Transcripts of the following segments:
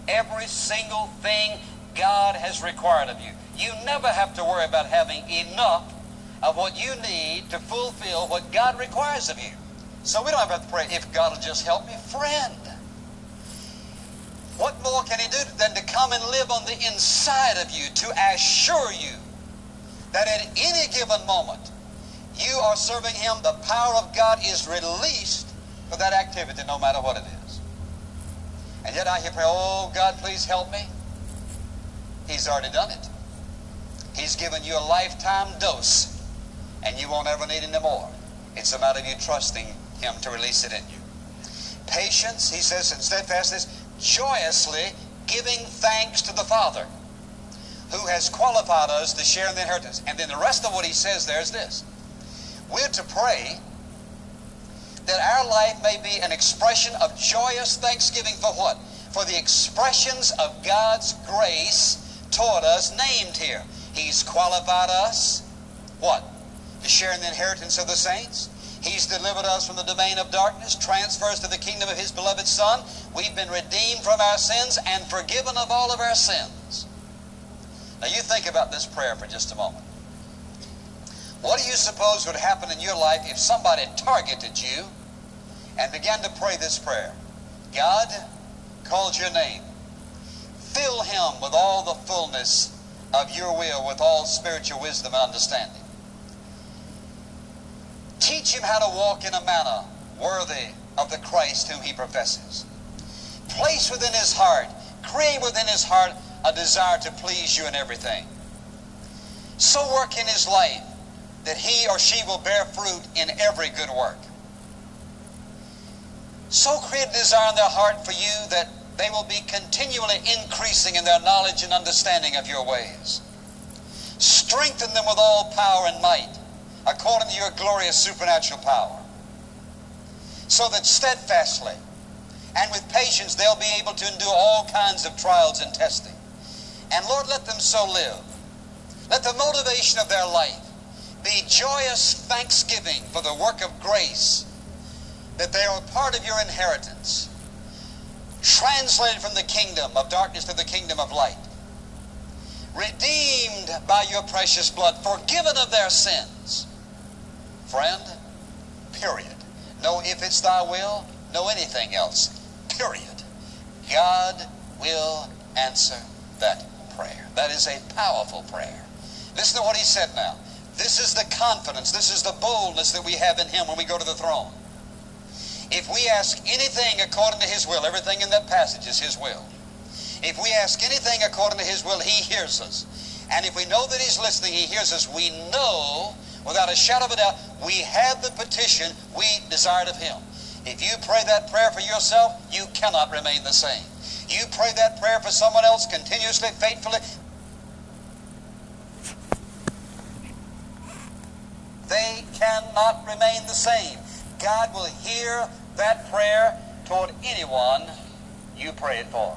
every single thing God has required of you. You never have to worry about having enough of what you need to fulfill what God requires of you. So we don't have to pray, if God will just help me. Friend, what more can He do than to come and live on the inside of you to assure you that at any given moment you are serving Him, the power of God is released for that activity, no matter what it is. And yet I hear pray, oh God, please help me. He's already done it. He's given you a lifetime dose, and you won't ever need any more. It's a matter of you trusting Him to release it in you. Patience, he says, and steadfastness, joyously giving thanks to the Father, who has qualified us to share in the inheritance. And then the rest of what he says there is this. We're to pray that our life may be an expression of joyous thanksgiving for what? For the expressions of God's grace toward us named here. He's qualified us, what? To share in the inheritance of the saints. He's delivered us from the domain of darkness, transfers to the kingdom of His beloved Son. We've been redeemed from our sins and forgiven of all of our sins. Now you think about this prayer for just a moment. What do you suppose would happen in your life if somebody targeted you and began to pray this prayer? God called your name. Fill him with all the fullness of your will, with all spiritual wisdom and understanding. Teach him how to walk in a manner worthy of the Christ whom he professes. Place within his heart, create within his heart a desire to please you in everything. So work in his life that he or she will bear fruit in every good work. So create a desire in their heart for you that they will be continually increasing in their knowledge and understanding of your ways. Strengthen them with all power and might, according to your glorious supernatural power, so that steadfastly and with patience they'll be able to endure all kinds of trials and testing. And Lord, let them so live. Let the motivation of their life be joyous thanksgiving for the work of grace, that they are a part of your inheritance, translated from the kingdom of darkness to the kingdom of light, redeemed by your precious blood, forgiven of their sins. Friend, period. No if it's thy will, no anything else. Period. God will answer that prayer. That is a powerful prayer. Listen to what he said now. This is the confidence, this is the boldness that we have in him when we go to the throne. If we ask anything according to his will, everything in that passage is his will. If we ask anything according to his will, he hears us. And if we know that he's listening, he hears us, we know without a shadow of a doubt, we have the petition we desired of him. If you pray that prayer for yourself, you cannot remain the same. You pray that prayer for someone else continuously, faithfully, they cannot remain the same. God will hear that prayer toward anyone you pray it for.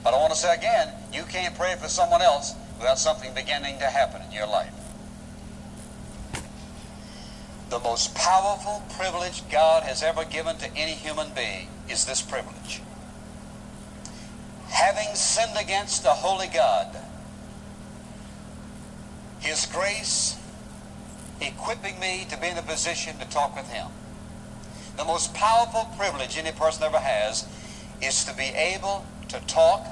But I want to say again, you can't pray for someone else without something beginning to happen in your life. The most powerful privilege God has ever given to any human being is this privilege. Having sinned against a holy God, his grace equipping me to be in a position to talk with him. The most powerful privilege any person ever has is to be able to talk,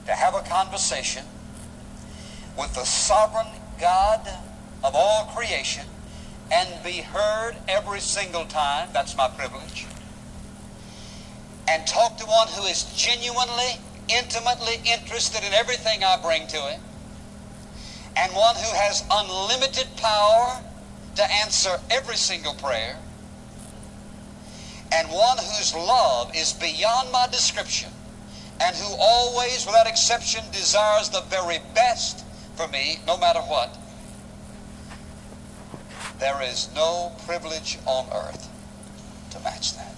to have a conversation with the sovereign God of all creation and be heard every single time. That's my privilege. And talk to one who is genuinely, intimately interested in everything I bring to him, and one who has unlimited power to answer every single prayer, and one whose love is beyond my description, and who always, without exception, desires the very best for me, no matter what. There is no privilege on earth to match that.